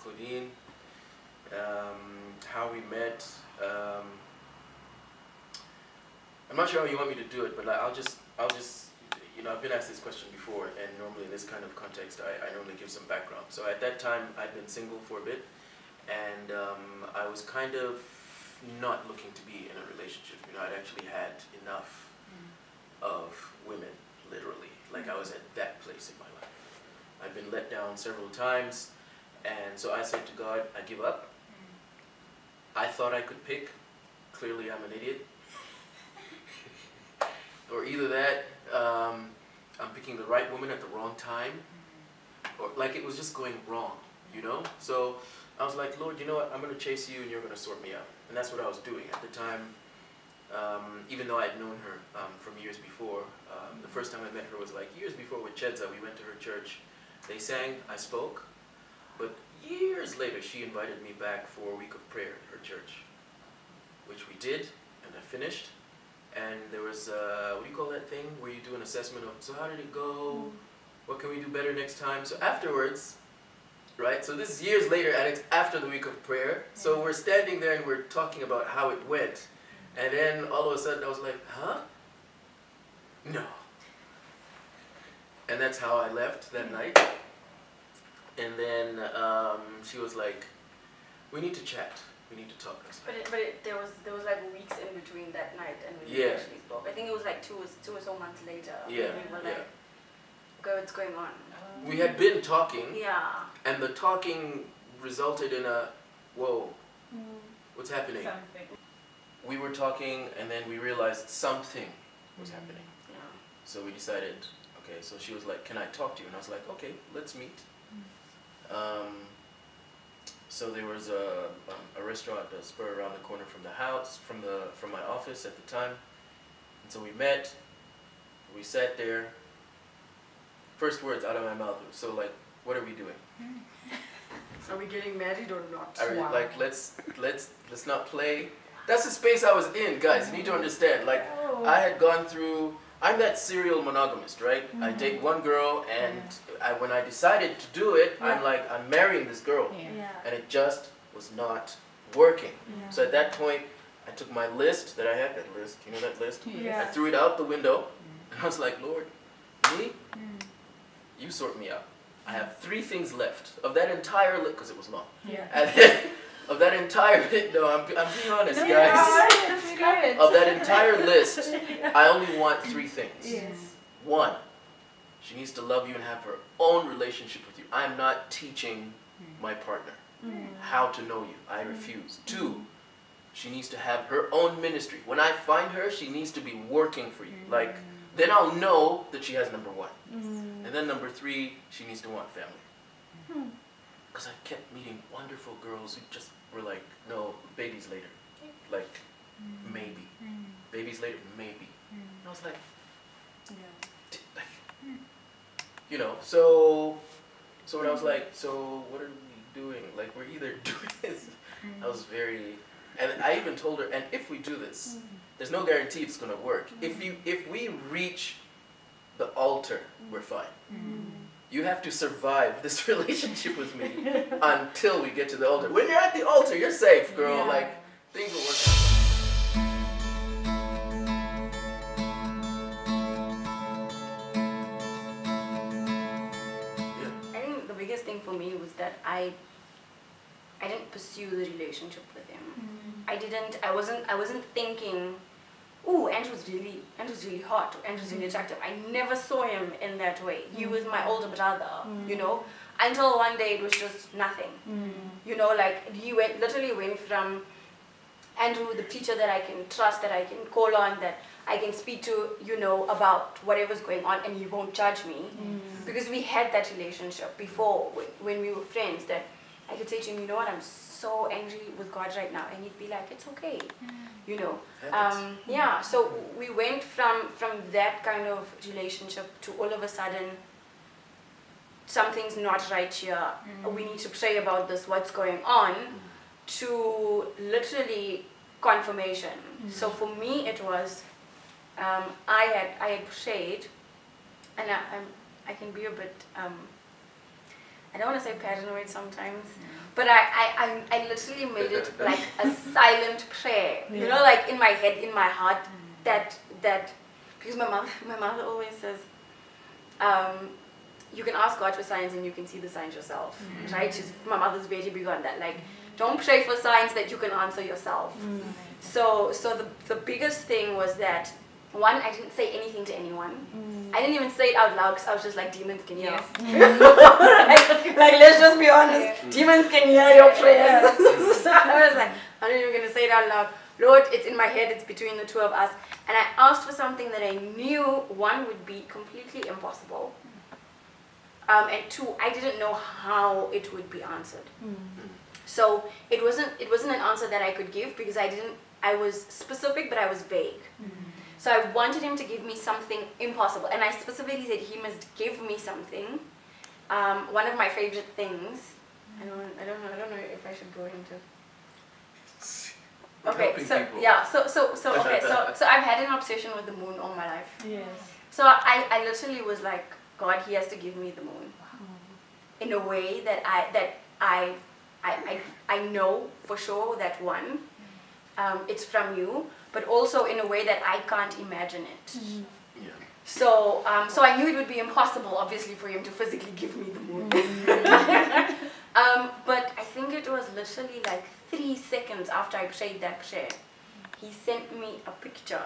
Claudene. How we met. I'm not sure how you want me to do it, but I'll just, I've been asked this question before, and normally in this kind of context, I normally give some background. So at that time, I'd been single for a bit, and I was kind of not looking to be in a relationship. I'd actually had enough of women, literally. Like, I was at that place in my life. I'd been let down several times, and so I said to God, I give up. I thought I could pick. Clearly, I'm an idiot. Or either that, I'm picking the right woman at the wrong time, or like it was just going wrong, So I was like, Lord, you know what? I'm going to chase you, and you're going to sort me out. And that's what I was doing at the time. Even though I had known her from years before, the first time I met her was like years before with Chedza. We went to her church. They sang, I spoke, but years later she invited me back for a week of prayer at her church, which we did, and I finished. And there was, what do you call that thing, where you do an assessment of, so how did it go? What can we do better next time? So afterwards, right, so this is years later, and it's after the week of prayer. So we're standing there and we're talking about how it went. And then all of a sudden I was like, huh? No. And that's how I left that night. And then she was like, we need to chat. We need to talk. There was like weeks in between that night and when we actually spoke. I think it was like two or so months later. Yeah. We were like, okay, what's going on? We had been talking. Yeah. And the talking resulted in a, whoa, what's happening? Something. We were talking, and then we realized something was happening. Yeah. So we decided, okay, so she was like, can I talk to you? And I was like, okay, let's meet. So there was a restaurant, a spur around the corner from the house, from my office at the time. And so we met, we sat there. First words out of my mouth, so like, what are we doing? Are we getting married or not? Like, let's not play. That's the space I was in, guys. You need to understand. Like, I had gone through. I'm that serial monogamist, right? I date one girl, and when I decided to do it, I'm like, I'm marrying this girl, and it just was not working. So at that point, I took my list that I had. That list, you know that list? I threw it out the window, and I was like, Lord, me, you sort me out. I have 3 things left of that entire list, because it was long. Of that entire, no, I'm being honest, guys. Of that entire list, I only want 3 things. 1, she needs to love you and have her own relationship with you. I'm not teaching my partner how to know you. I refuse. 2, she needs to have her own ministry. When I find her, she needs to be working for you. Like, then I'll know that she has number 1. And then number 3, she needs to want family. Because I kept meeting wonderful girls who just were like, no, babies later. Like, maybe. Babies later, maybe. And I was like, so when I was like, so what are we doing? Like, we're either doing this. I was very, and I even told her, and if we do this, there's no guarantee it's going to work. If we reach the altar, we're fine. You have to survive this relationship with me until we get to the altar. When you're at the altar, you're safe, girl. Like, things will work out. I think the biggest thing for me was that I didn't pursue the relationship with him. I wasn't thinking, ooh, Andrew's really hot, Andrew's really attractive. I never saw him in that way. He was my older brother, until one day it was just nothing. Like, he literally went from Andrew, the teacher that I can trust, that I can call on, that I can speak to, about whatever's going on, and he won't judge me. Because we had that relationship before, when we were friends, that I could say to him, you know what, I'm so angry with God right now, and he'd be like, it's okay. So we went from that kind of relationship to all of a sudden, something's not right here, we need to pray about this, what's going on, to literally confirmation. So for me it was, I had prayed, and I can be a bit, I don't want to say paranoid sometimes, but I literally made it like a silent prayer. You know, like in my head, in my heart, that because my mother always says, you can ask God for signs and you can see the signs yourself, right? My mother's very big on that. Like, don't pray for signs that you can answer yourself. So the biggest thing was that, one, I didn't say anything to anyone. I didn't even say it out loud because I was just like, demons can hear. like, let's just be honest. Demons can hear your prayers. So I was like, I'm not even going to say it out loud. Lord, it's in my head, it's between the two of us. And I asked for something that I knew, one, would be completely impossible. And two, I didn't know how it would be answered. So it wasn't an answer that I could give because I was specific, but I was vague. So I wanted him to give me something impossible. And I specifically said he must give me something. One of my favorite things, I don't know if I should go into. Okay, so people. Yeah, so I've had an obsession with the moon all my life. Yes. So I literally was like, God, he has to give me the moon. In a way that I know for sure that one, it's from you, but also in a way that I can't imagine it. Yeah. So I knew it would be impossible, obviously, for him to physically give me the moon. But I think it was literally like 3 seconds after I prayed that prayer, he sent me a picture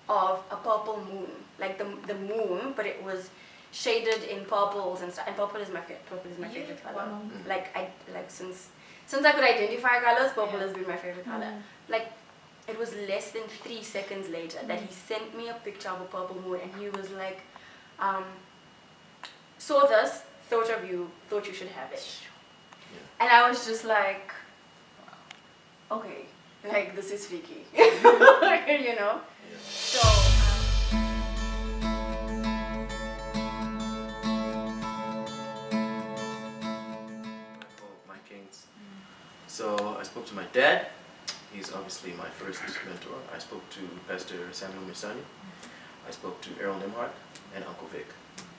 of a purple moon, like the moon, but it was shaded in purples and stuff. And purple is my favorite color. Like since I could identify colors, purple has been my favorite color. Like, it was less than 3 seconds later that he sent me a picture of a purple moon, and he was like, saw this, thought of you, thought you should have it. And I was just like, okay, like, this is freaky, you know? So, my kings. So I spoke to my dad. He's obviously my first mentor. I spoke to Pastor Samuel Mirsani. I spoke to Errol Nimhart and Uncle Vic.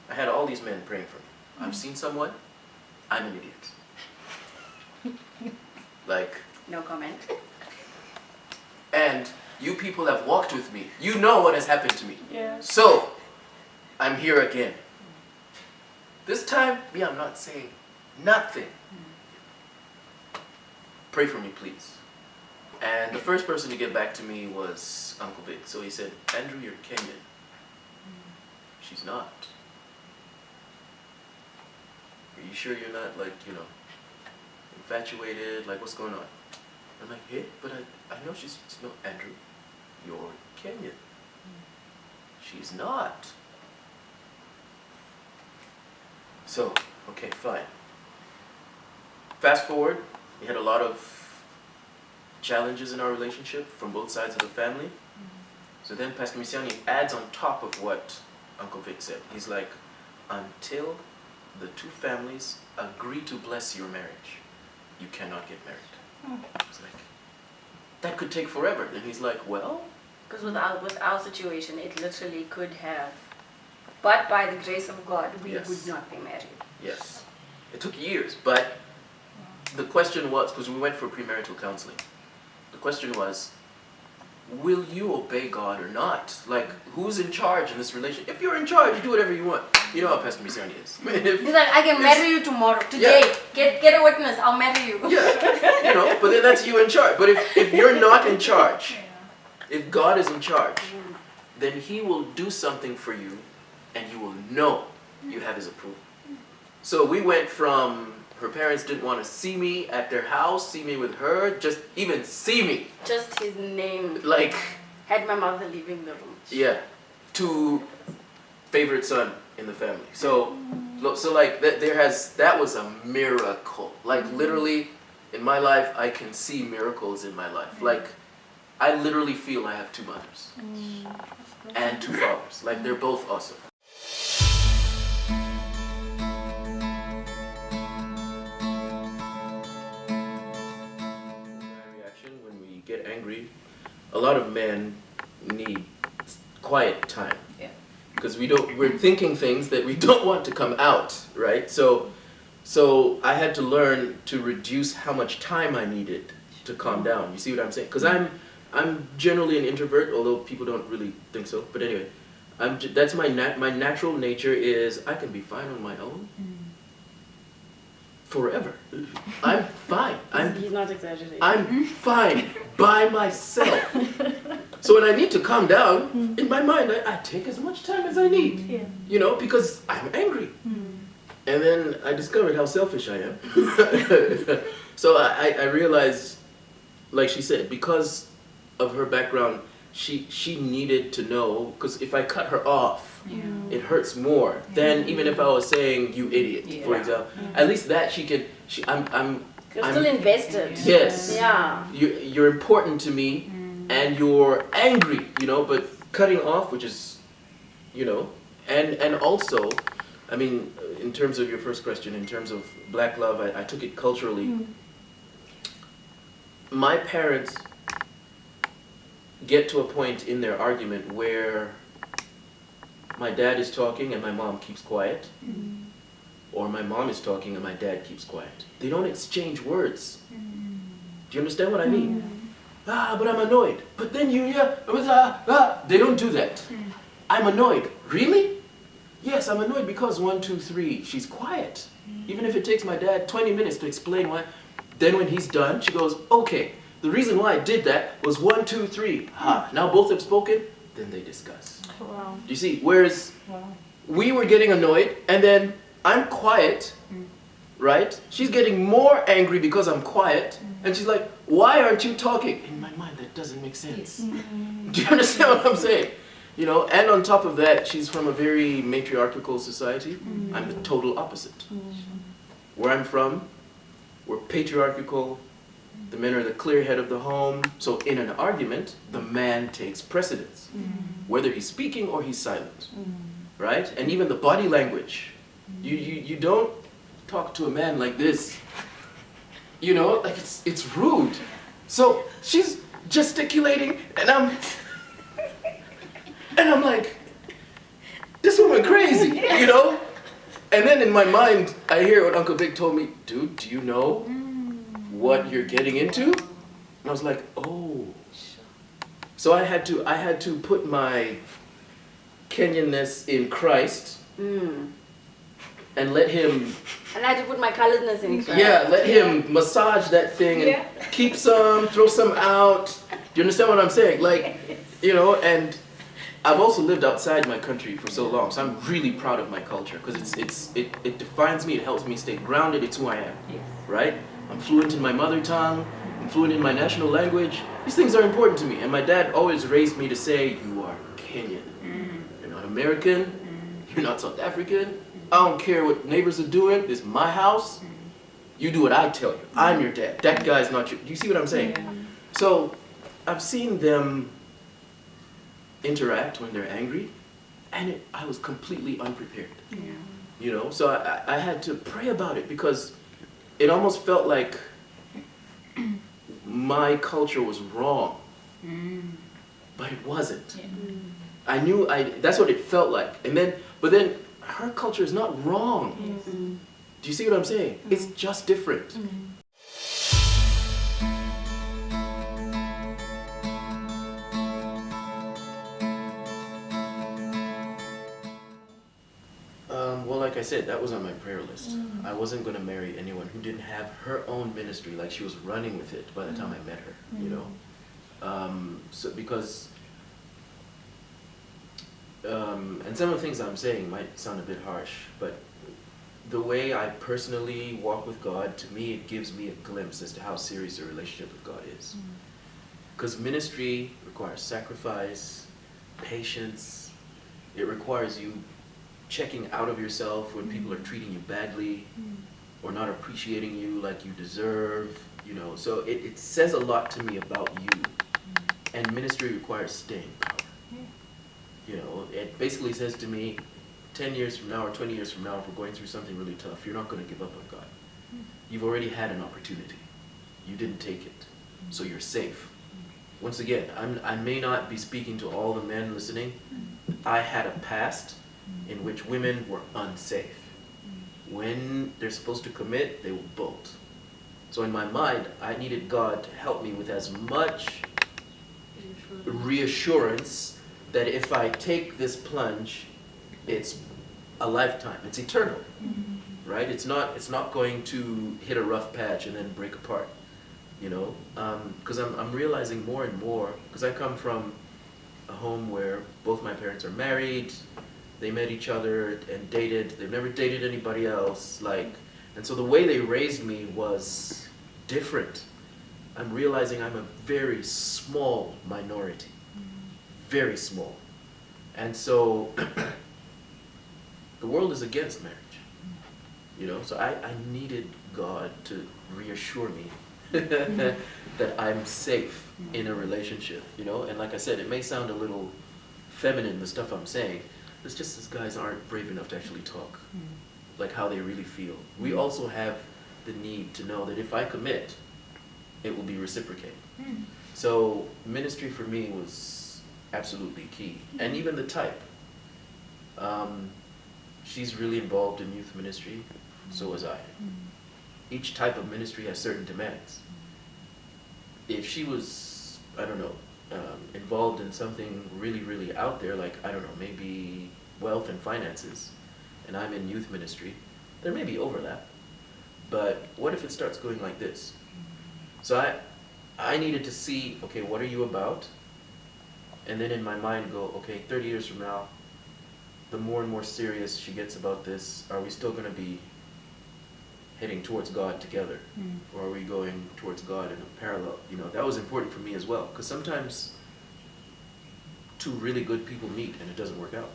I had all these men praying for me. I've seen someone, I'm an idiot. Like, no comment. And you people have walked with me. You know what has happened to me. Yeah. So, I'm here again. This time, I'm not saying nothing. Pray for me, please. And the first person to get back to me was Uncle Vic. So he said, Andrew, you're Kenyan. She's not. Are you sure you're not, like, infatuated? Like, what's going on? I'm like, hey, but I know she's, no, Andrew, you're Kenyan. She's not. So, okay, fine. Fast forward, we had a lot of challenges in our relationship from both sides of the family. So then Pastor Misiani adds on top of what Uncle Vic said. He's like, until the two families agree to bless your marriage, you cannot get married. It's like, that could take forever. Then he's like, well? Because with our situation, it literally could have. But by the grace of God, we would not be married. Yes. It took years, but the question was, because we went for premarital counseling, the question was, will you obey God or not? Like, who's in charge in this relationship? If you're in charge, you do whatever you want. You know how Pastor Misiani is. He's like, I can marry you tomorrow, today. Yeah. Get a witness, I'll marry you. Yeah, but then that's you in charge. But if you're not in charge, if God is in charge, then he will do something for you and you will know you have his approval. So we went from, her parents didn't want to see me at their house, see me with her, just even see me. Just his name. Like, had my mother leaving the room. Yeah, to favorite son in the family. So like that was a miracle. Like, literally in my life, I can see miracles in my life. Like, I literally feel I have two mothers and two fathers. Like, they're both awesome. Get angry, a lot of men need quiet time. Yeah. Because we're thinking things that we don't want to come out, right? So So I had to learn to reduce how much time I needed to calm down. You see what I'm saying? Because I'm generally an introvert, although people don't really think so. But anyway, that's my natural nature is I can be fine on my own forever. I'm fine. He's not exaggerating. I'm fine by myself. So when I need to calm down, in my mind, I take as much time as I need. Yeah. You know, because I'm angry. And then I discovered how selfish I am. So I realized, like she said, because of her background, she needed to know, because if I cut her off, it hurts more than even if I was saying, you idiot, for example. At least that I'm still invested. Yes. Yeah. You're important to me, and you're angry, you know, but cutting off, which is, you know, and also, I mean, in terms of your first question, in terms of black love, I took it culturally. My parents get to a point in their argument where my dad is talking and my mom keeps quiet, or my mom is talking and my dad keeps quiet. They don't exchange words. Do you understand what I mean? But I'm annoyed. But then they don't do that. I'm annoyed. Really? Yes, I'm annoyed because 1, 2, 3, she's quiet. Even if it takes my dad 20 minutes to explain why. Then when he's done, she goes, okay, the reason why I did that was 1, 2, 3. Now both have spoken, then they discuss. Wow. You see, whereas we were getting annoyed, and then I'm quiet, right? She's getting more angry because I'm quiet, and she's like, why aren't you talking? In my mind, that doesn't make sense. Do you understand what I'm saying? You know, and on top of that, she's from a very matriarchal society. I'm the total opposite. Where I'm from, we're patriarchal. The men are the clear head of the home. So in an argument, the man takes precedence, whether he's speaking or he's silent, right? And even the body language. You don't talk to a man like this. You know, like it's rude. So she's gesticulating, and I'm like, this woman crazy, you know? And then in my mind, I hear what Uncle Vic told me, dude, do you know what you're getting into? And I was like, oh. So I had to put my Kenyanness in Christ and let him... And I had to put my coloredness in Christ. Yeah, let him massage that thing and keep some, throw some out. Do you understand what I'm saying? Like, you know, and I've also lived outside my country for so long, so I'm really proud of my culture because it defines me, it helps me stay grounded, it's who I am, right? I'm fluent in my mother tongue, I'm fluent in my national language. These things are important to me, and my dad always raised me to say, you are Kenyan. You're not American, you're not South African, I don't care what neighbors are doing, this is my house, you do what I tell you, I'm your dad, that guy's not your, do you see what I'm saying? So, I've seen them interact when they're angry, and I was completely unprepared. You know, so I had to pray about it because it almost felt like my culture was wrong, but it wasn't. I knew that's what it felt like, but then her culture is not wrong. Do you see what I'm saying? It's just different. Well, like I said, that was on my prayer list. I wasn't going to marry anyone who didn't have her own ministry, like she was running with it by the time I met her, you know? So because, and some of the things I'm saying might sound a bit harsh, but the way I personally walk with God, to me, it gives me a glimpse as to how serious a relationship with God is. Because ministry requires sacrifice, patience, it requires you checking out of yourself when people are treating you badly or not appreciating you like you deserve, you know. So it says a lot to me about you. And ministry requires staying power. You know, it basically says to me, 10 years from now or 20 years from now, if we're going through something really tough, you're not going to give up on God. You've already had an opportunity. You didn't take it. So you're safe. Once again, I may not be speaking to all the men listening. I had a past in which women were unsafe, when they're supposed to commit, they will bolt. So in my mind, I needed God to help me with as much reassurance that if I take this plunge, it's a lifetime. It's eternal, right? It's not going to hit a rough patch and then break apart, you know? Because I'm realizing more and more, because I come from a home where both my parents are married, they met each other and dated, they've never dated anybody else, like, and so the way they raised me was different. I'm realizing I'm a very small minority, very small. And so the world is against marriage, you know, so I needed God to reassure me that I'm safe in a relationship, you know, and like I said, it may sound a little feminine, the stuff I'm saying, it's just these guys aren't brave enough to actually talk, like how they really feel. We also have the need to know that if I commit, it will be reciprocated. So ministry for me was absolutely key. And even the type. She's really involved in youth ministry, so was I. Each type of ministry has certain demands. If she was, I don't know, involved in something really, really out there, like, I don't know, maybe wealth and finances, and I'm in youth ministry, there may be overlap. But what if it starts going like this? So I needed to see, okay, what are you about? And then in my mind go, okay, 30 years from now, the more and more serious she gets about this, are we still going to be heading towards God together? Or are we going towards God in a parallel? You know, that was important for me as well. Because sometimes two really good people meet and it doesn't work out.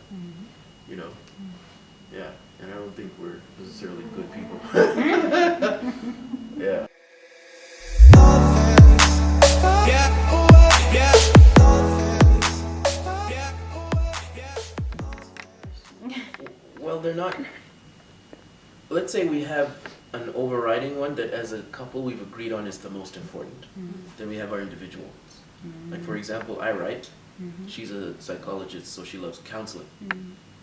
You know? Yeah. And I don't think we're necessarily good people. Yeah. Well, they're not. Let's say we have an overriding one that as a couple we've agreed on is the most important. Then we have our individual ones. Like for example, I write. She's a psychologist, so she loves counseling.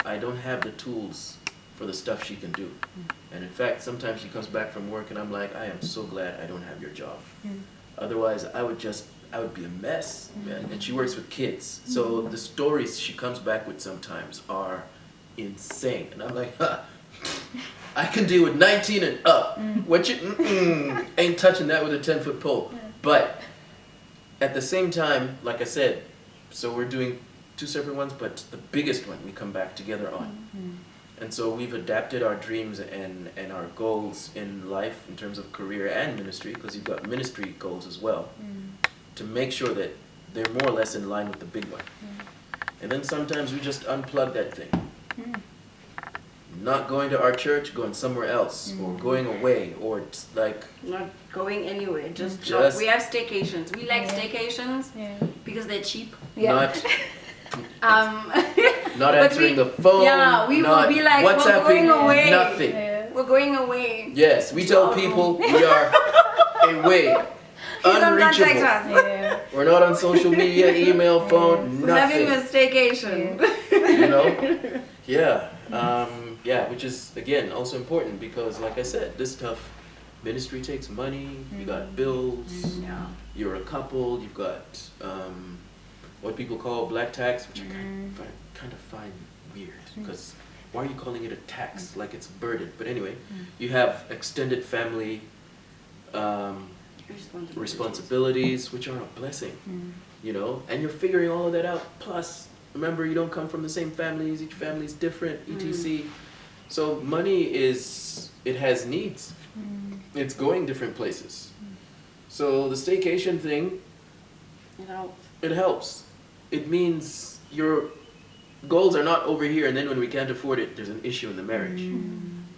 I don't have the tools for the stuff she can do. And in fact, sometimes she comes back from work and I'm like, I am so glad I don't have your job. Otherwise, I would be a mess. And she works with kids. So the stories she comes back with sometimes are insane. And I'm like, I can deal with 19 and up. What you, ain't touching that with a 10-foot pole. But at the same time, like I said, so we're doing two separate ones, but the biggest one we come back together on. And so we've adapted our dreams and our goals in life in terms of career and ministry, because you've got ministry goals as well, to make sure that they're more or less in line with the big one. And then sometimes we just unplug that thing. Not going to our church, going somewhere else, or going away, or like... Not going anywhere, just we have staycations. We like staycations because they're cheap. Not answering the phone. Yeah, we will be like, we're going away. Nothing. We're going away. Yes, we tell people we are away. Unreachable. We're not on social media, email, phone, We're nothing. having a staycation. You know? Yeah. Yeah, which is, again, also important because, like I said, this stuff, ministry takes money, you got bills, you're a couple, you've got what people call black tax, which I kind of find weird because why are you calling it a tax like it's a burden? But anyway, you have extended family responsibilities, which are a blessing, you know, and you're figuring all of that out. Plus, remember, you don't come from the same families, each family is different, etc. So money it has needs. It's going different places. So the staycation thing, it helps. It means your goals are not over here, and then when we can't afford it, there's an issue in the marriage.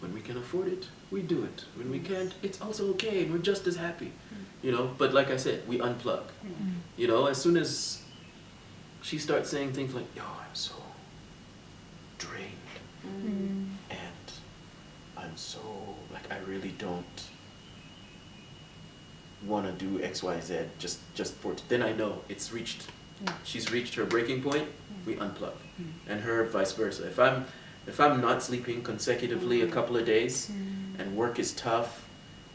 When we can afford it, we do it. When we can't, it's also okay, and we're just as happy. You know, but like I said, we unplug. You know, as soon as she starts saying things like, yo, I'm so drained, and I'm so, like, I really don't want to do X, Y, Z just for it. Then I know it's reached. She's reached her breaking point, we unplug. And her vice versa. If I'm if I'm not sleeping consecutively a couple of days, and work is tough,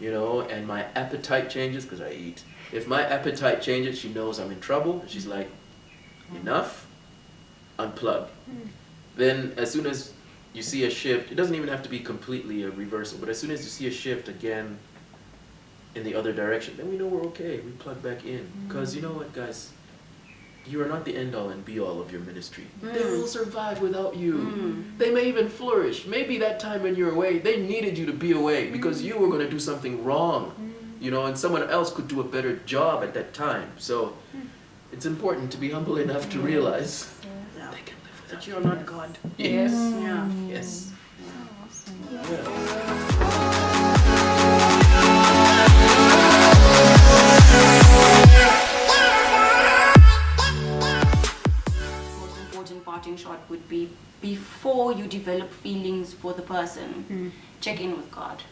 you know, and my appetite changes, because I eat. If my appetite changes, she knows I'm in trouble. She's like, enough, unplug. Then as soon as you see a shift, it doesn't even have to be completely a reversal, but as soon as you see a shift again in the other direction, then we know we're okay. We plug back in. Because you know what, guys? You are not the end-all and be-all of your ministry. They will survive without you. They may even flourish. Maybe that time when you're away, they needed you to be away because you were going to do something wrong. You know, and someone else could do a better job at that time. So it's important to be humble enough to realize they can live without that you're not God. Yes. Yeah. Yes. Most important parting shot would be, before you develop feelings for the person, check in with God.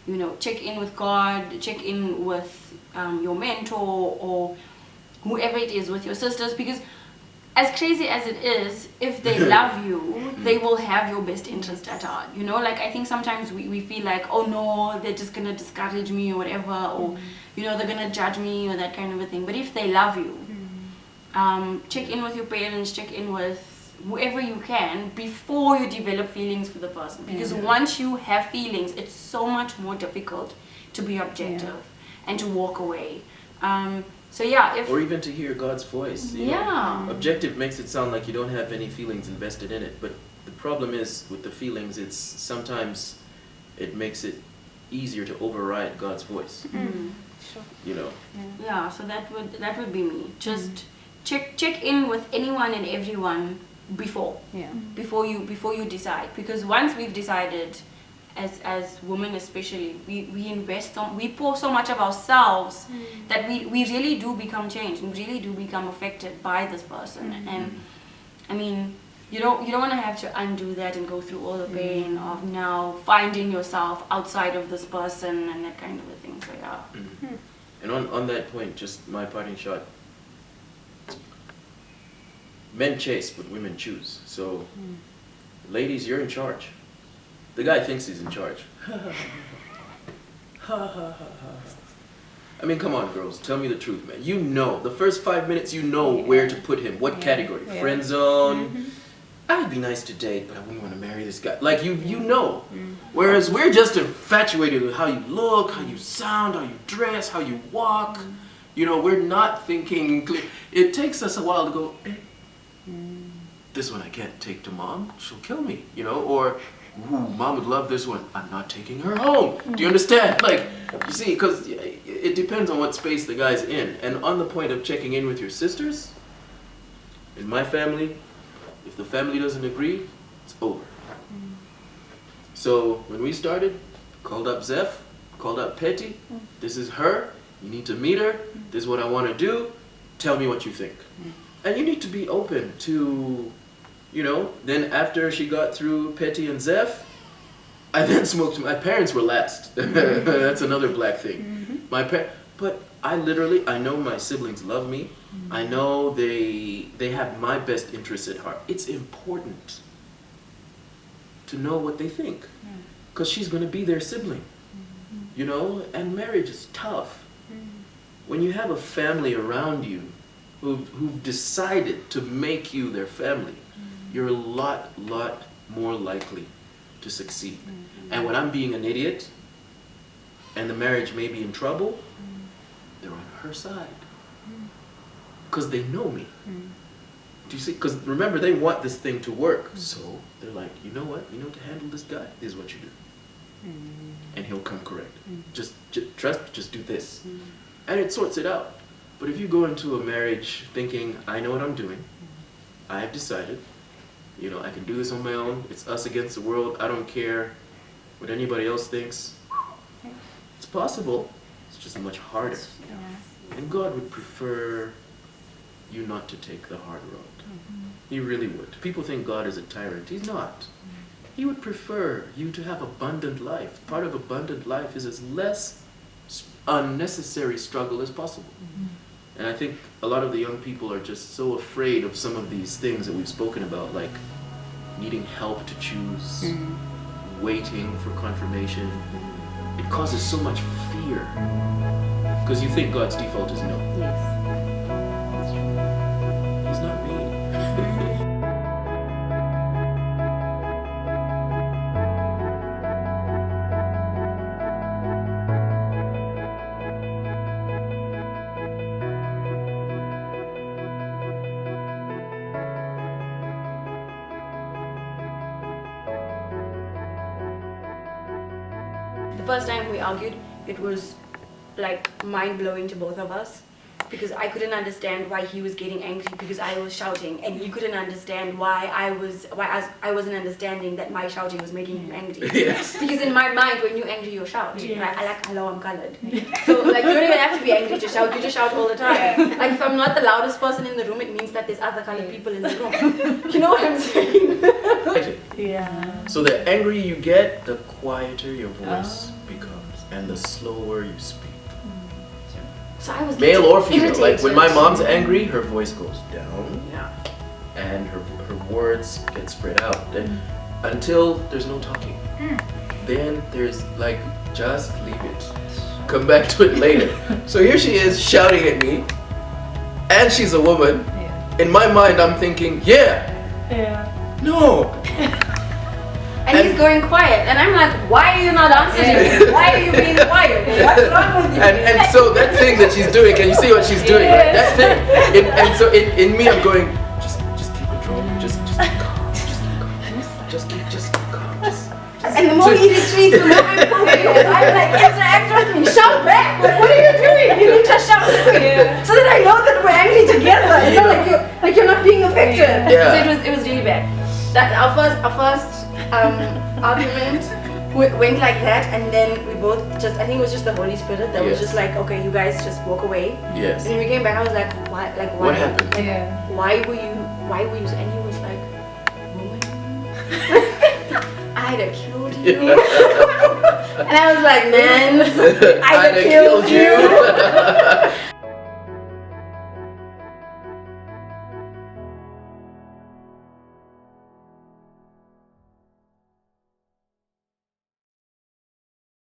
You know, check in with God, check in with your mentor or whoever it is, with your sisters, because as crazy as it is, if they love you, they will have your best interest at heart. You know, like I think sometimes we feel like, oh no, they're just gonna discourage me or whatever, or you know, they're gonna judge me or that kind of a thing. But if they love you, check in with your parents, check in with whoever you can before you develop feelings for the person. Because once you have feelings, it's so much more difficult to be objective and to walk away. So yeah, if or even to hear God's voice. You know? Objective makes it sound like you don't have any feelings invested in it, but the problem is with the feelings, it's sometimes it makes it easier to override God's voice. Sure. You know. Yeah, so that would be me. Just check in with anyone and everyone before you decide, because once we've decided, as women especially, we pour so much of ourselves that we really do become changed and really do become affected by this person. And I mean, you don't want to have to undo that and go through all the pain of now finding yourself outside of this person and that kind of a thing. So yeah. And on that point, just my parting shot. Men chase, but women choose. So, ladies, you're in charge. The guy thinks he's in charge. I mean, come on, girls. Tell me the truth, man. You know, the first 5 minutes, you know where to put him. What category? Friend zone. I'd be nice to date, but I wouldn't want to marry this guy. Like, you know. Whereas we're just infatuated with how you look, how you sound, how you dress, how you walk. You know, we're not thinking clear. It takes us a while to go, this one I can't take to mom. She'll kill me, you know? Or, ooh, mom would love this one. I'm not taking her home. Do you understand? Like, you see, because it depends on what space the guy's in. And on the point of checking in with your sisters, in my family, if the family doesn't agree, it's over. So when we started, called up Zeph, called up Petty. This is her. You need to meet her. This is what I want to do. Tell me what you think. And you need to be open to, you know, then after she got through Petty and Zeph, I then smoked. My parents were last. That's another black thing. But I know my siblings love me. I know they have my best interests at heart. It's important to know what they think, because she's going to be their sibling, you know, and marriage is tough. When you have a family around you who've decided to make you their family, you're a lot more likely to succeed. And when I'm being an idiot and the marriage may be in trouble, they're on her side because they know me. Do you see? Because remember, they want this thing to work. So they're like, you know what? You know, to handle this guy, this is what you do. And he'll come correct. Just trust, just do this. And it sorts it out. But if you go into a marriage thinking, I know what I'm doing, I have decided, you know, I can do this on my own, it's us against the world, I don't care what anybody else thinks, it's possible, it's just much harder. And God would prefer you not to take the hard road. He really would. People think God is a tyrant. He's not. He would prefer you to have abundant life. Part of abundant life is as less unnecessary struggle as possible. And I think a lot of the young people are just so afraid of some of these things that we've spoken about, like needing help to choose, waiting for confirmation. It causes so much fear. Because you think God's default is no. Yes. He's not mean. The first time we argued, it was like mind-blowing to both of us, because I couldn't understand why he was getting angry because I was shouting, and he couldn't understand why I wasn't understanding that my shouting was making him angry. Yes. Because in my mind, when you're angry, you shout. Yes. Right? I like, hello, I'm colored. So like, you don't even have to be angry to shout. You just shout all the time. Like, if I'm not the loudest person in the room, it means that there's other colored people in the room. You know what I'm saying? Yeah. So the angrier you get, the quieter your voice becomes, and the slower you speak. So I was Male or female. irritated. Like when my mom's angry, her voice goes down, Yeah. and her words get spread out. Then, until there's no talking. Then there's like, just leave it. Come back to it later. So here she is shouting at me, and she's a woman. Yeah. In my mind, I'm thinking, yeah, no. And he's going quiet, and I'm like, why are you not answering? Why are you being quiet? What's wrong with you? And so that thing that she's doing, can you see what she's doing? Right? That thing. And so in me, I'm going, just keep control. Just keep calm. Just keep calm. And the more he retreats, the more I'm pulling. I'm like, interact with me, shout back. Like, what are you doing? You need to shout back. So that I know that we're angry together. You know, like you're not being affected. Yeah. So it was really bad. That our first argument went like that, and then we both I think it was just the Holy Spirit that was just like, okay, you guys just walk away. Yes. And when we came back, I was like, why? Like, why? What happened? Like, why were you? And he was like, woman, I'd have killed you. And I was like, man, I'd have killed you.